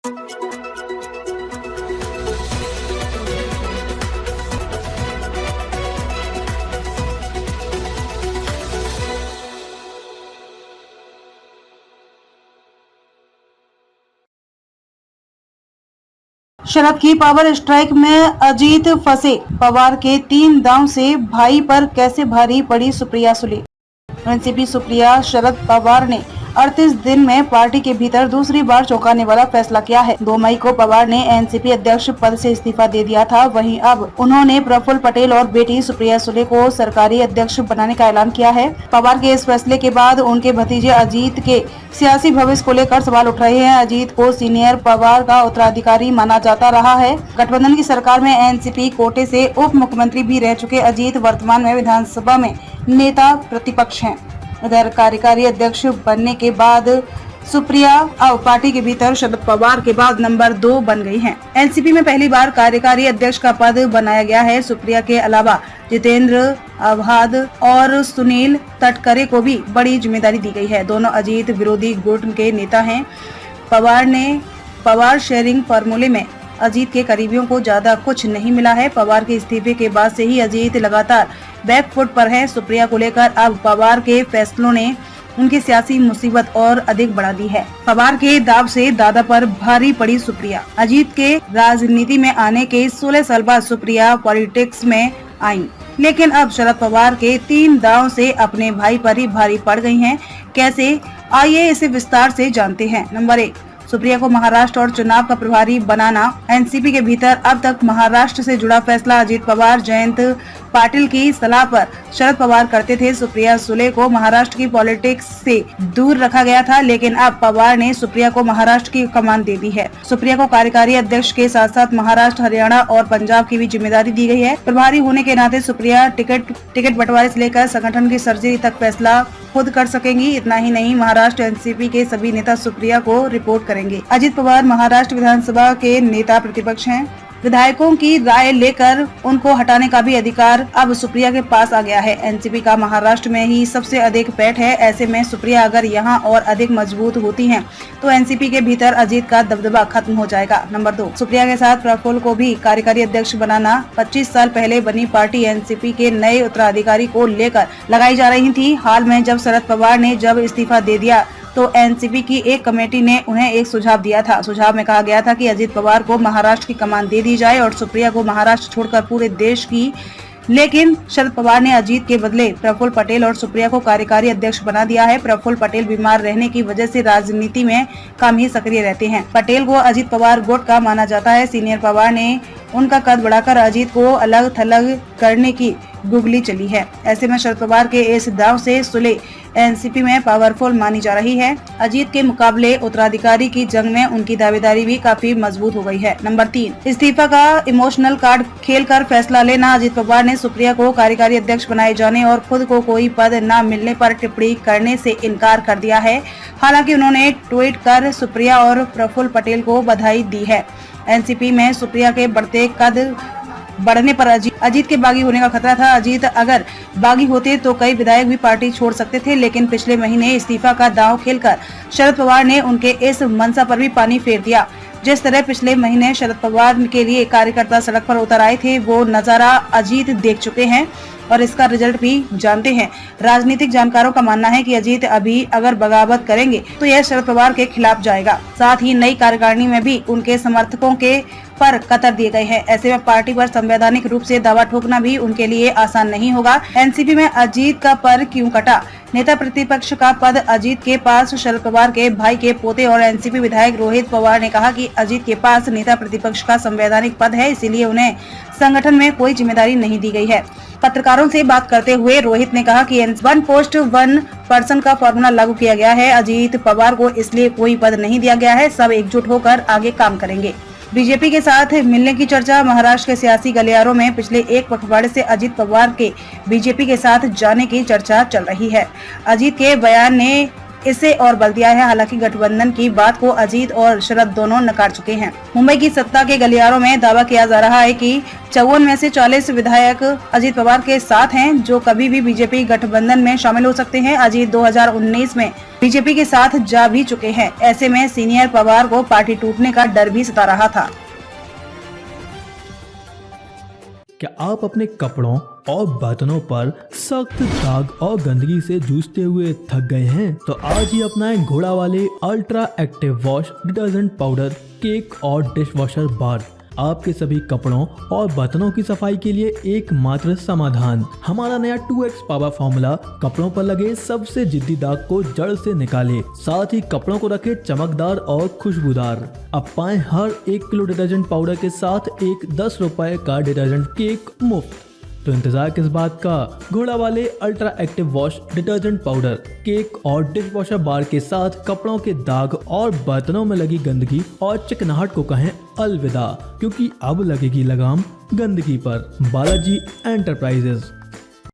शरद की power strike में अजीत फंसे, पवार के 3 दांव से भाई पर कैसे भारी पड़ी सुप्रिया सुले। एनसीपी सुप्रिया शरद पवार ने 38 दिन में पार्टी के भीतर दूसरी बार चौंकाने वाला फैसला किया है। 2 मई को पवार ने एनसीपी अध्यक्ष पद से इस्तीफा दे दिया था। वहीं अब उन्होंने प्रफुल्ल पटेल और बेटी सुप्रिया सुले को सरकारी अध्यक्ष बनाने का ऐलान किया है। पवार के इस फैसले के बाद उनके भतीजे अजीत के सियासी भविष्य को लेकर सवाल उठ रहे हैं। अजीत को सीनियर पवार का उत्तराधिकारी माना जाता रहा है। गठबंधन की सरकार में एनसीपी कोटे से उप मुख्यमंत्री भी रह चुके अजीत वर्तमान में विधानसभा में नेता प्रतिपक्ष हैं। उधर कार्यकारी अध्यक्ष बनने के बाद सुप्रिया अब पार्टी के भीतर शरद पवार के बाद नंबर 2 बन गई हैं। एनसीपी में पहली बार कार्यकारी अध्यक्ष का पद बनाया गया है। सुप्रिया के अलावा जितेंद्र अवहाद और सुनील तटकरे को भी बड़ी जिम्मेदारी दी गई है। दोनों अजीत विरोधी गुट के नेता हैं। पवार शेयरिंग फार्मूले में अजीत के करीबियों को ज्यादा कुछ नहीं मिला है। पवार के इस्तीफे के बाद से ही अजीत लगातार बैकफुट पर है। सुप्रिया को लेकर अब पवार के फैसलों ने उनकी सियासी मुसीबत और अधिक बढ़ा दी है। पवार के दाव से दादा पर भारी पड़ी सुप्रिया। अजीत के राजनीति में आने के 16 साल बाद सुप्रिया पॉलिटिक्स में आई, लेकिन अब शरद पवार के 3 दाव से अपने भाई पर ही भारी पड़ गई हैं। कैसे, आइए इसे विस्तार से जानते हैं। नंबर 1, सुप्रिया को महाराष्ट्र और चुनाव का प्रभारी बनाना। एनसीपी के भीतर अब तक महाराष्ट्र से जुड़ा फैसला अजीत पवार, जयंत पाटिल की सलाह पर शरद पवार करते थे। सुप्रिया सुले को महाराष्ट्र की पॉलिटिक्स से दूर रखा गया था, लेकिन अब पवार ने सुप्रिया को महाराष्ट्र की कमान दे दी है। सुप्रिया को कार्यकारी अध्यक्ष के साथ साथ महाराष्ट्र, हरियाणा और पंजाब की भी जिम्मेदारी दी गई है। प्रभारी होने के नाते सुप्रिया टिकट बंटवारे से लेकर संगठन की सर्जरी तक फैसला खुद कर सकेंगी। इतना ही नहीं, महाराष्ट्र एनसीपी के सभी नेता सुप्रिया को रिपोर्ट करेंगे। अजीत पवार महाराष्ट्र विधानसभा के नेता प्रतिपक्ष हैं। विधायकों की राय लेकर उनको हटाने का भी अधिकार अब सुप्रिया के पास आ गया है। एनसीपी का महाराष्ट्र में ही सबसे अधिक पैठ है। ऐसे में सुप्रिया अगर यहां और अधिक मजबूत होती हैं, तो एनसीपी के भीतर अजीत का दबदबा खत्म हो जाएगा। नंबर 2, सुप्रिया के साथ प्रफुल्ल को भी कार्यकारी अध्यक्ष बनाना। 25 साल पहले बनी पार्टी एनसीपी के नए उत्तराधिकारी को लेकर लगाई जा रही थी। हाल में जब शरद पवार ने इस्तीफा दे दिया, तो एनसीपी की एक कमेटी ने उन्हें एक सुझाव दिया था। सुझाव में कहा गया था कि अजीत पवार को महाराष्ट्र की कमान दे दी जाए और सुप्रिया को महाराष्ट्र छोड़कर पूरे देश की। लेकिन शरद पवार ने अजीत के बदले प्रफुल्ल पटेल और सुप्रिया को कार्यकारी अध्यक्ष बना दिया है। प्रफुल्ल पटेल बीमार रहने की वजह से राजनीति में कम ही सक्रिय रहते हैं। पटेल को अजीत पवार गुट का माना जाता है। सीनियर पवार ने उनका कद बढ़ाकर अजीत को अलग थलग करने की गुगली चली है। ऐसे में शरद पवार के इस दाव से सुले एनसीपी में पावरफुल मानी जा रही है। अजीत के मुकाबले उत्तराधिकारी की जंग में उनकी दावेदारी भी काफी मजबूत हो गई है। नंबर 3, इस्तीफा का इमोशनल कार्ड खेलकर फैसला लेना। अजीत पवार ने सुप्रिया को कार्यकारी अध्यक्ष बनाए जाने और खुद को कोई पद न मिलने पर टिप्पणी करने से इनकार कर दिया है। हालांकि उन्होंने ट्वीट कर सुप्रिया और प्रफुल्ल पटेल को बधाई दी है। एनसीपी में सुप्रिया के बढ़ते कद बढ़ने पर अजीत के बागी होने का खतरा था। अजीत अगर बागी होते तो कई विधायक भी पार्टी छोड़ सकते थे, लेकिन पिछले महीने इस्तीफा का दांव खेलकर शरद पवार ने उनके इस मंशा पर भी पानी फेर दिया। जिस तरह पिछले महीने शरद पवार के लिए कार्यकर्ता सड़क पर उतर आए थे, वो नजारा अजीत देख चुके हैं और इसका रिजल्ट भी जानते हैं। राजनीतिक जानकारों का मानना है कि अजीत अभी अगर बगावत करेंगे तो यह शरद पवार के खिलाफ जाएगा। साथ ही नई कार्यकारिणी में भी उनके समर्थकों के पर कतर दिए गए हैं। ऐसे में पार्टी पर संवैधानिक रूप से दावा ठोकना भी उनके लिए आसान नहीं होगा। एनसीपी में अजीत का पर क्यों कटा? नेता प्रतिपक्ष का पद अजीत के पास शरद पवार के भाई के पोते और एनसीपी विधायक रोहित पवार ने कहा कि अजीत के पास नेता प्रतिपक्ष का संवैधानिक पद है, इसीलिए उन्हें संगठन में कोई जिम्मेदारी नहीं दी गई है। पत्रकारों से बात करते हुए रोहित ने कहा कि 1 पोस्ट 1 पर्सन का फॉर्मूला लागू किया गया है। अजीत पवार को इसलिए कोई पद नहीं दिया गया है। सब एकजुट होकर आगे काम करेंगे। बीजेपी के साथ मिलने की चर्चा। महाराष्ट्र के सियासी गलियारों में पिछले एक पखवाड़े से अजीत पवार के बीजेपी के साथ जाने की चर्चा चल रही है। अजीत के बयान ने इसे और बल दिया है। हालांकि गठबंधन की बात को अजीत और शरद दोनों नकार चुके हैं। मुंबई की सत्ता के गलियारों में दावा किया जा रहा है कि 54 में से 40 विधायक अजीत पवार के साथ हैं, जो कभी भी बीजेपी गठबंधन में शामिल हो सकते हैं। अजीत 2019 में बीजेपी के साथ जा भी चुके हैं। ऐसे में सीनियर पवार को पार्टी टूटने का डर भी सता रहा था। क्या आप अपने कपड़ों और बर्तनों पर सख्त दाग और गंदगी से जूझते हुए थक गए हैं? तो आज ही अपनाएं घोड़ा वाले ultra active wash detergent powder, cake और डिश वॉशर बार। आपके सभी कपड़ों और बर्तनों की सफाई के लिए एकमात्र समाधान। हमारा नया 2x पावर फॉर्मूला कपड़ों पर लगे सबसे जिद्दी दाग को जड़ से निकाले, साथ ही कपड़ों को रखे चमकदार और खुशबूदार। अब पाएं हर 1 किलो डिटर्जेंट पाउडर के साथ एक 10 रुपए का डिटर्जेंट केक मुफ्त। तो इंतजार किस बात का? घोड़ा वाले ultra active wash detergent powder, cake और डिश वॉशर बार के साथ कपड़ों के दाग और बर्तनों में लगी गंदगी और चिकनाहट को कहें अलविदा, क्योंकि अब लगेगी लगाम गंदगी पर। बालाजी एंटरप्राइजेस।